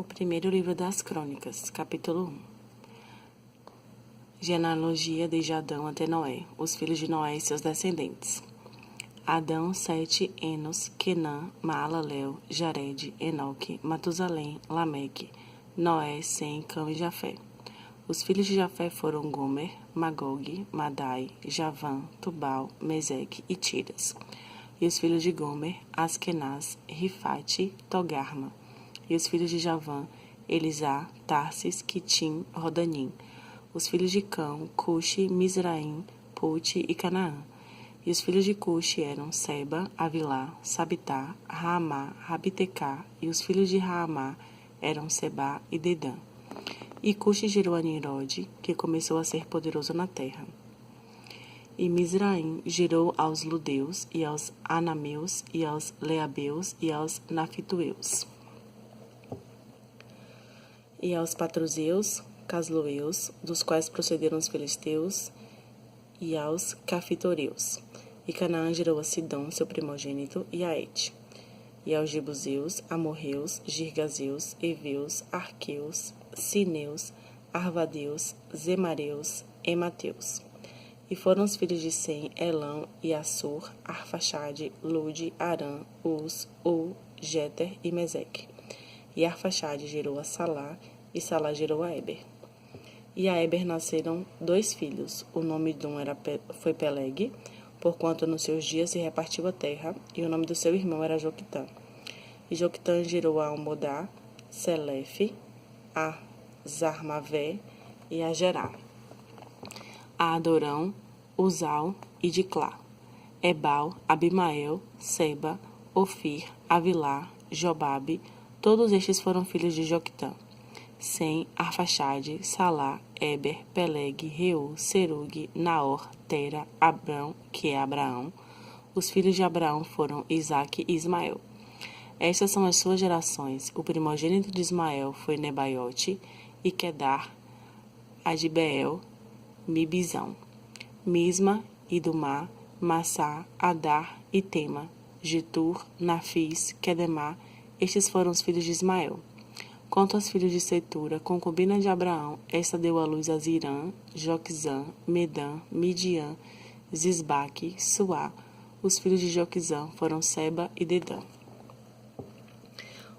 O primeiro livro das Crônicas, capítulo 1. Genealogia desde Adão até Noé, os filhos de Noé e seus descendentes. Adão, Sete, Enos, Quenã, Maalalel, Jared, Enoque, Matusalém, Lameque, Noé, Sem, Cão e Jafé. Os filhos de Jafé foram Gomer, Magog, Madai, Javã, Tubal, Meseque e Tiras. E os filhos de Gomer, Askenaz, Rifate, Togarma. E os filhos de Javã, Elisá, Tarsis, Quitim, Rodanim. Os filhos de Cão, Cuxi, Mizraim, Pute e Canaã. E os filhos de Cuxi eram Seba, Avilá, Sabitá, Raamá, Rabitecá. E os filhos de Raamá eram Sebá e Dedã. E Cuxi gerou a Nimrode, que começou a ser poderoso na terra. E Mizraim gerou aos Ludeus, e aos Anameus, e aos Leabeus, e aos Nafitueus. E aos Patruzeus, Casloeus, dos quais procederam os filisteus, e aos Cafitoreus. E Canaã gerou a Sidom, seu primogênito, e a Et. E aos Jebuseus, Amorreus, Girgazeus, Eveus, Arqueus, Sineus, Arvadeus, Zemareus, Emateus. E foram os filhos de Sem, Elão e Assur, Arfaxade, Lude, Arã, Uz, Jeter e Meseque. E Arfaxade gerou a Salá, e Salá gerou a Eber. E a Eber nasceram 2 filhos. O nome de um foi Peleg, porquanto nos seus dias se repartiu a terra, e o nome do seu irmão era Joquitã. E Joquitã gerou a Almodá, Selefe, a Zarmavé e a Gerá. A Adorão, Uzal e Diclá. Ebal, Abimael, Seba, Ofir, Avilá, Jobabe. Todos estes foram filhos de Joquitã. Sem, Arfaxade, Salá, Eber, Peleg, Reu, Serug, Naor, Tera, Abrão, que é Abraão. Os filhos de Abraão foram Isaque e Ismael. Estas são as suas gerações. O primogênito de Ismael foi Nebaiote, e Quedar, Adibeel, Mibizão, Misma, Idumá, Massá, Adar e Tema, Jetur, Nafis, Quedemá. Estes foram os filhos de Ismael. Quanto aos filhos de Setura, concubina de Abraão, esta deu à luz a Zirã, Joquizã, Medã, Midian, Zisbaque, Suá. Os filhos de Joquizã foram Seba e Dedã.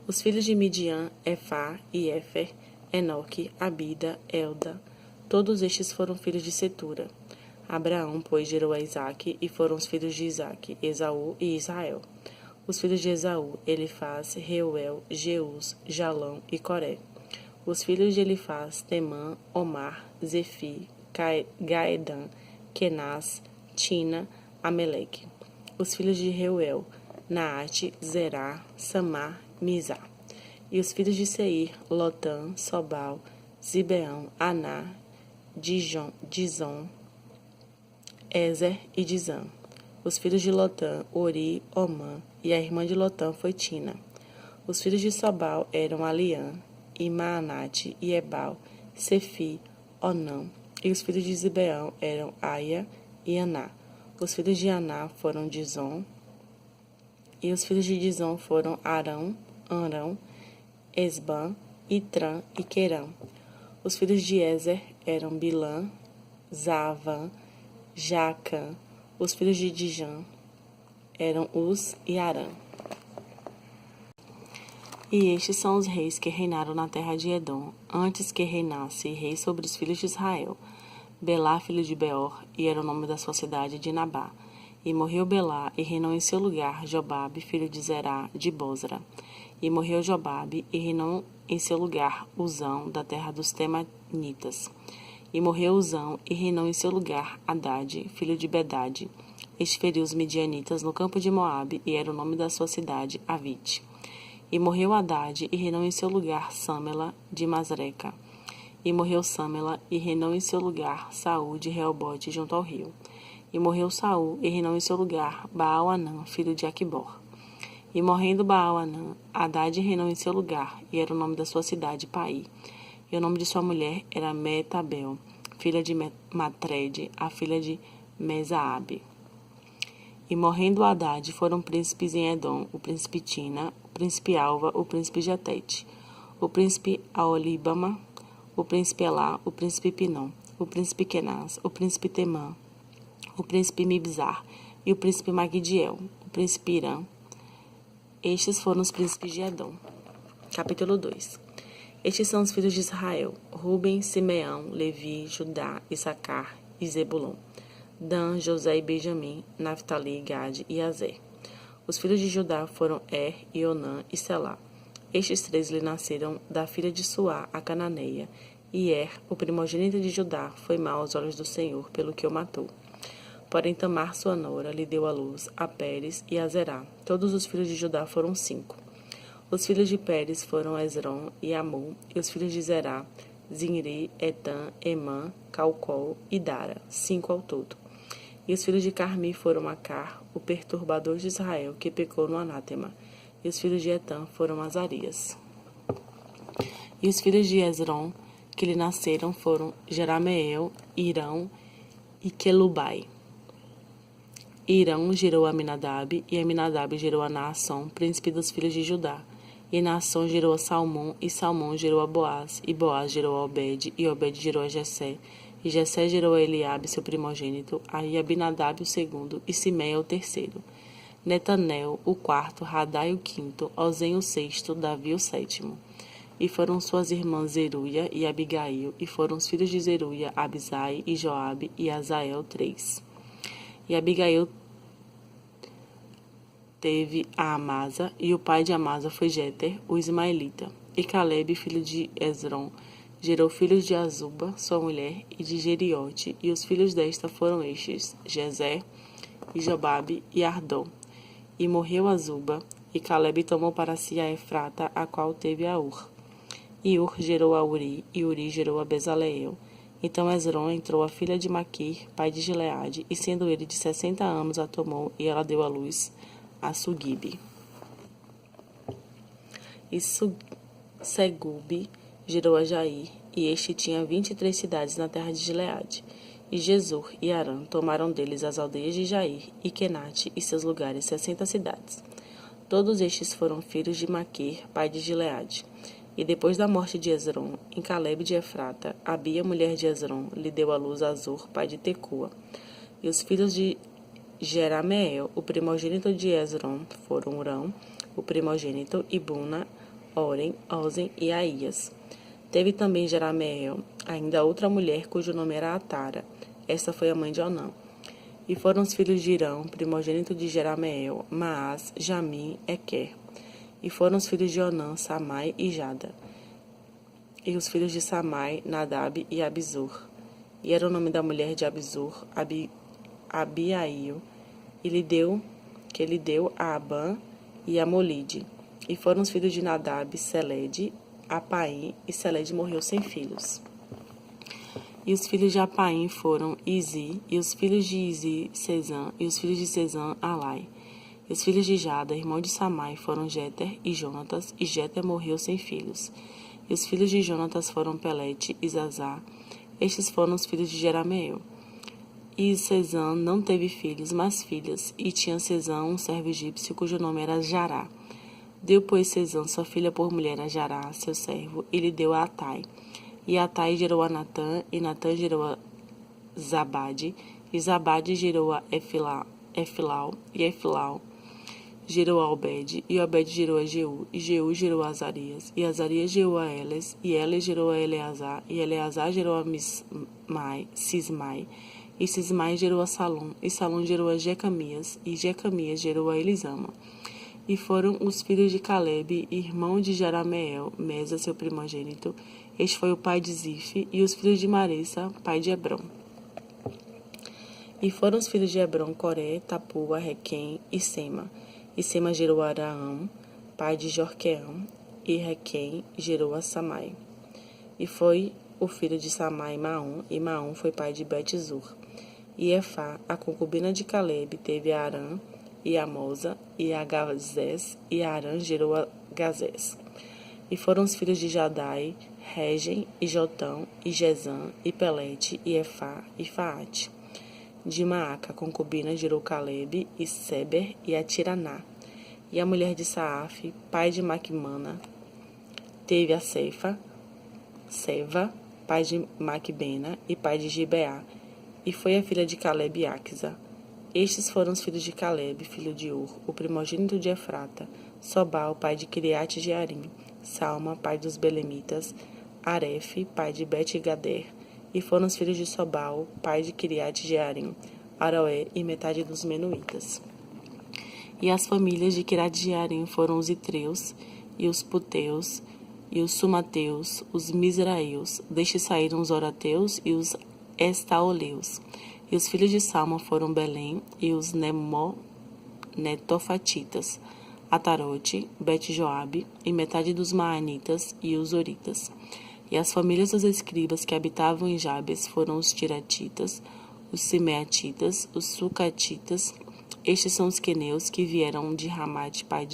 Os filhos de Midian, Efá e Éfer, Enoque, Abida, Elda. Todos estes foram filhos de Setura. Abraão, pois, gerou a Isaque, e foram os filhos de Isaque, Esaú e Israel. Os filhos de Esaú, Elifaz, Reuel, Jeus, Jalão e Coré. Os filhos de Elifaz, Temã, Omar, Zefi, Gaedã, Kenaz, Tina, Ameleque. Os filhos de Reuel, Naate, Zerá, Samar, Mizá. E os filhos de Seir, Lotã, Sobal, Zibeão, Aná, Dizon, Ezer e Dizã. Os filhos de Lotã, Ori, Omã, e a irmã de Lotã foi Tina. Os filhos de Sobal eram Aliã, e Maanate, e Ebal, Sefi, Onã. E os filhos de Zibeão eram Aia e Aná. Os filhos de Aná foram Dizon. E os filhos de Dizon foram Arão, Esbã, Itrã e Querã. Os filhos de Ezer eram Bilã, Zavã, Jacã. Os filhos de Dijã eram Uz e Arã. E estes são os reis que reinaram na terra de Edom, antes que reinasse rei sobre os filhos de Israel. Belá, filho de Beor, e era o nome da sua cidade de Nabá. E morreu Belá, e reinou em seu lugar Jobabe, filho de Zerá, de Bozra. E morreu Jobabe, e reinou em seu lugar Uzão, da terra dos Temanitas. E morreu Uzão, e reinou em seu lugar Hadade, filho de Bedade. Este feriu os midianitas no campo de Moabe, e era o nome da sua cidade, Avite. E morreu Hadade, e reinou em seu lugar Sâmela, de Masreca. E morreu Sâmela, e reinou em seu lugar Saul, de Reobote, junto ao rio. E morreu Saul, e reinou em seu lugar Baal-Anã, filho de Aquibor. E morrendo Baal-Anã, Hadade reinou em seu lugar, e era o nome da sua cidade, Pai. E o nome de sua mulher era Metabel, filha de Matred, a filha de Mesaabe. E morrendo Hadade, foram príncipes em Edom, o príncipe Tina, o príncipe Alva, o príncipe Jetete, o príncipe Aolibama, o príncipe Elá, o príncipe Pinom, o príncipe Kenaz, o príncipe Temã, o príncipe Mibzar e o príncipe Magdiel, o príncipe Irã. Estes foram os príncipes de Edom. Capítulo 2. Estes são os filhos de Israel: Ruben, Simeão, Levi, Judá, Issacar e Zebulon, Dan, José e Benjamim, Naftali, Gade e Azer. Os filhos de Judá foram e Onã e Selá. Estes três lhe nasceram da filha de Suá, a cananeia, e o primogênito de Judá, foi mau aos olhos do Senhor, pelo que o matou. Porém Tamar, sua nora, lhe deu à luz a Pérez e a Zerá. Todos os filhos de Judá foram 5. Os filhos de Pérez foram Esrom e Amul, e os filhos de Zerá, Zinri, Etã, Emã, Calcol e Dara, 5 ao todo. E os filhos de Carmi foram Acar, o perturbador de Israel, que pecou no anátema. E os filhos de Etã foram Azarias. E os filhos de Esrom, que lhe nasceram, foram Jerameel, Irão e Quelubai. Irão gerou Aminadab, e Aminadab gerou a Naasson, príncipe dos filhos de Judá. E Naasson gerou a Salmão, e Salmão gerou a Boaz, e Boaz gerou a Obed, e Obed gerou a Jessé. E Jessé gerou a Eliabe, seu primogênito, a Abinadab o segundo, e Simeia o terceiro. Netanel o quarto, Radai o quinto, Ozem o sexto, Davi o sétimo. E foram suas irmãs Zeruia e Abigail, e foram os filhos de Zeruia, Abisai e Joabe e Azael 3. E Abigail teve a Amasa, e o pai de Amasa foi Jeter, o ismaelita. E Calebe, filho de Esrom, gerou filhos de Azuba, sua mulher, e de Jeriote, e os filhos desta foram estes, Jezer, e Jobabe, e Ardó. E morreu Azuba, e Calebe tomou para si a Efrata, a qual teve a Ur. E Ur gerou a Uri, e Uri gerou a Bezaleel. Então Esrom entrou a filha de Maquir, pai de Gileade, e sendo ele de 60 anos a tomou, e ela deu à luz a Sugibe. E Segube gerou a Jair, e este tinha 23 cidades na terra de Gileade. E Jesur e Arã tomaram deles as aldeias de Jair, e Kenate e seus lugares, 60 cidades. Todos estes foram filhos de Maquir, pai de Gileade. E depois da morte de Esrom, em Calebe de Efrata, Abia, mulher de Esrom, lhe deu à luz a Azur, pai de Tecoa. E os filhos de Jerameel, o primogênito de Esrom, foram Urão, o primogênito, e Buna, Oren, Ozen e Aías. Teve também Jerameel ainda outra mulher, cujo nome era Atara. Esta foi a mãe de Onã. E foram os filhos de Irão, primogênito de Jerameel, Maás, Jamim, Equer. E foram os filhos de Onã, Samai e Jada. E os filhos de Samai, Nadab e Abizur. E era o nome da mulher de Abizur, Abiail, e lhe deu a Abã e a Molide. E foram os filhos de Nadab, Selede, Apaim, e Selede morreu sem filhos. E os filhos de Apaim foram Izi, e os filhos de Izi, Sezã, e os filhos de Sezã, Alai. E os filhos de Jada, irmão de Samai, foram Jeter e Jonatas, e Jeter morreu sem filhos. E os filhos de Jonatas foram Pelete e Zazá. Estes foram os filhos de Jerameel. E Sezã não teve filhos, mas filhas, e tinha Sezã um servo egípcio, cujo nome era Jará. Deu, pois, Sezã sua filha por mulher a Jará, seu servo, e lhe deu a Atai. E Atai gerou a Natã, e Natã gerou a Zabade, e Zabade gerou a Efilau, e Efilau gerou a Obed, e Obed gerou a Jeú, e Jeú gerou a Azarias, e Azarias gerou a Eles, e Eles gerou a Eleazar, e Eleazar gerou a Sismai, e Sismai gerou a Salom, e Salom gerou a Jecamias, e Jecamias gerou a Elisama. E foram os filhos de Calebe, irmão de Jerameel, Mesa, seu primogênito. Este foi o pai de Zife, e os filhos de Maressa, pai de Hebrom. E foram os filhos de Hebrom, Coré, Tapua, Requem e Sema. E Sema gerou a Araão, pai de Jorqueão, e Requem gerou a Samai. E foi o filho de Samai, Maom, e Maom foi pai de Bet-Zur. E Efá, a concubina de Calebe, teve a Arã, e a Mosa, e a Gazés, e a Arã gerou a Gazés. E foram os filhos de Jadai, Regem, e Jotão, e Jezã, e Pelete, e Efá, e Faate. De Maaca, a concubina, gerou Calebe, e Seber, e a Tiraná. E a mulher de Saaf, pai de Maquimana, teve a Seva, pai de Macbena e pai de Gibeá, e foi a filha de Caleb e Aquisa. Estes foram os filhos de Caleb, filho de Ur, o primogênito de Efrata, Sobal, pai de Kiriate Jearim, Salma, pai dos Belemitas, Arefe, pai de Bet-Gader, e foram os filhos de Sobal, pai de Kiriate Jearim, Aroé e metade dos Menuítas. E as famílias de Kiriate Jearim foram os Itreus, e os Puteus, e os Sumateus, os Misraeus. Destes saíram os Orateus e os Estaoleus. E os filhos de Salma foram Belém e os Netofatitas, Atarote, Bet-Joabe e metade dos Maanitas e os Oritas. E as famílias dos escribas que habitavam em Jabes foram os Tiratitas, os Simeatitas, os Sucatitas. Estes são os queneus que vieram de Ramate, pai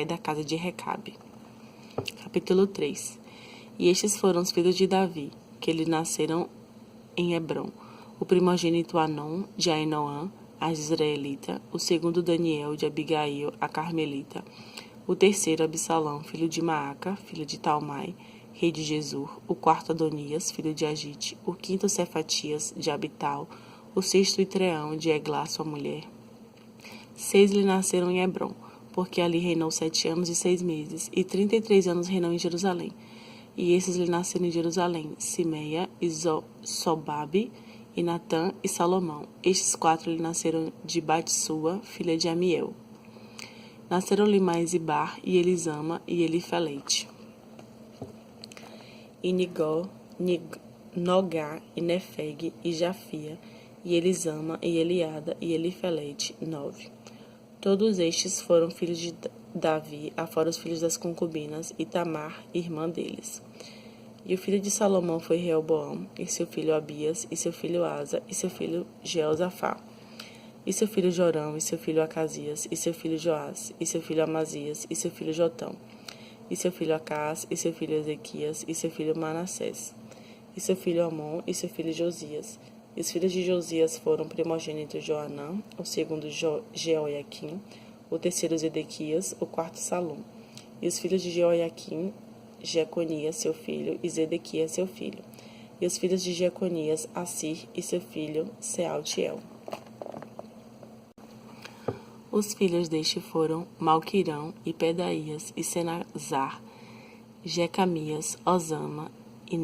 da casa de Recabe. Capítulo 3. E estes foram os filhos de Davi, que lhe nasceram em Hebrom: o primogênito Anon, de Ainoã, a Israelita; o segundo Daniel, de Abigail, a Carmelita; o terceiro Absalão, filho de Maaca, filho de Talmai, rei de Jesur; o quarto Adonias, filho de Agite; o quinto Cefatias, de Abital; o sexto Itreão, de Eglá, sua mulher. 6 lhe nasceram em Hebrom, porque ali reinou 7 anos e 6 meses, e 33 anos reinou em Jerusalém. E esses lhe nasceram em Jerusalém: Simeia e Sobabe, e Natã e Salomão. Estes 4 lhe nasceram de Batsua, filha de Amiel. Nasceram-lhe mais Ibar, e Elisama, e Elifelete. E Nogá, e Nefeg, e Jafia, e Elisama, e Eliada, e Elifelete, 9. Todos estes foram filhos de Davi, afora os filhos das concubinas, e Tamar, irmã deles. E o filho de Salomão foi Reoboão, e seu filho Abias, e seu filho Asa, e seu filho Jeosafá, e seu filho Jorão, e seu filho Acasias, e seu filho Joás, e seu filho Amazias, e seu filho Jotão, e seu filho Acás, e seu filho Ezequias, e seu filho Manassés, e seu filho Amon, e seu filho Josias. E os filhos de Josias foram o primogênito Joanã, o segundo Jeoiaquim, o terceiro Zedequias, o quarto Salum. E os filhos de Jeoiaquim, Jeconias, seu filho, e Zedequias, seu filho. E os filhos de Jeconias, Assir, e seu filho, Sealtiel. Os filhos deste foram Malquirão, e Pedaías, e Senazar, Jecamias, Osama, e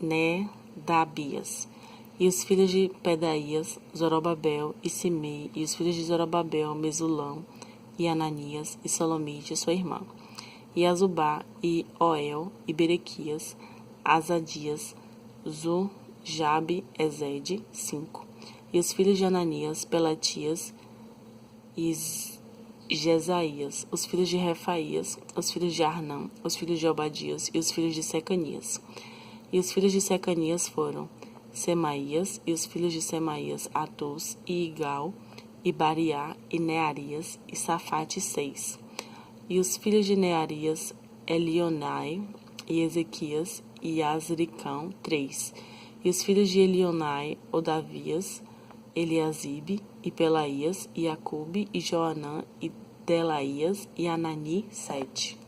Nedabias. E os filhos de Pedaías, Zorobabel e Simei. E os filhos de Zorobabel, Mesulão, e Ananias, e Solomite, sua irmã. E Azubá, e Oel, e Berequias, Azadias, Jabe, Ezede, 5. E os filhos de Ananias, Pelatias e Jesaías. Os filhos de Refaías, os filhos de Arnã, os filhos de Obadias e os filhos de Secanias. E os filhos de Secanias foram Semaías, e os filhos de Semaías, Atus, e Igal, e Bariá, e Nearias, e Safate, 6. E os filhos de Nearias, Elionai, e Ezequias, e Azricão, 3. E os filhos de Elionai, Odavias, Eliasibe, e Pelaías, e Acube, e Joanã, e Delaías, e Anani, 7.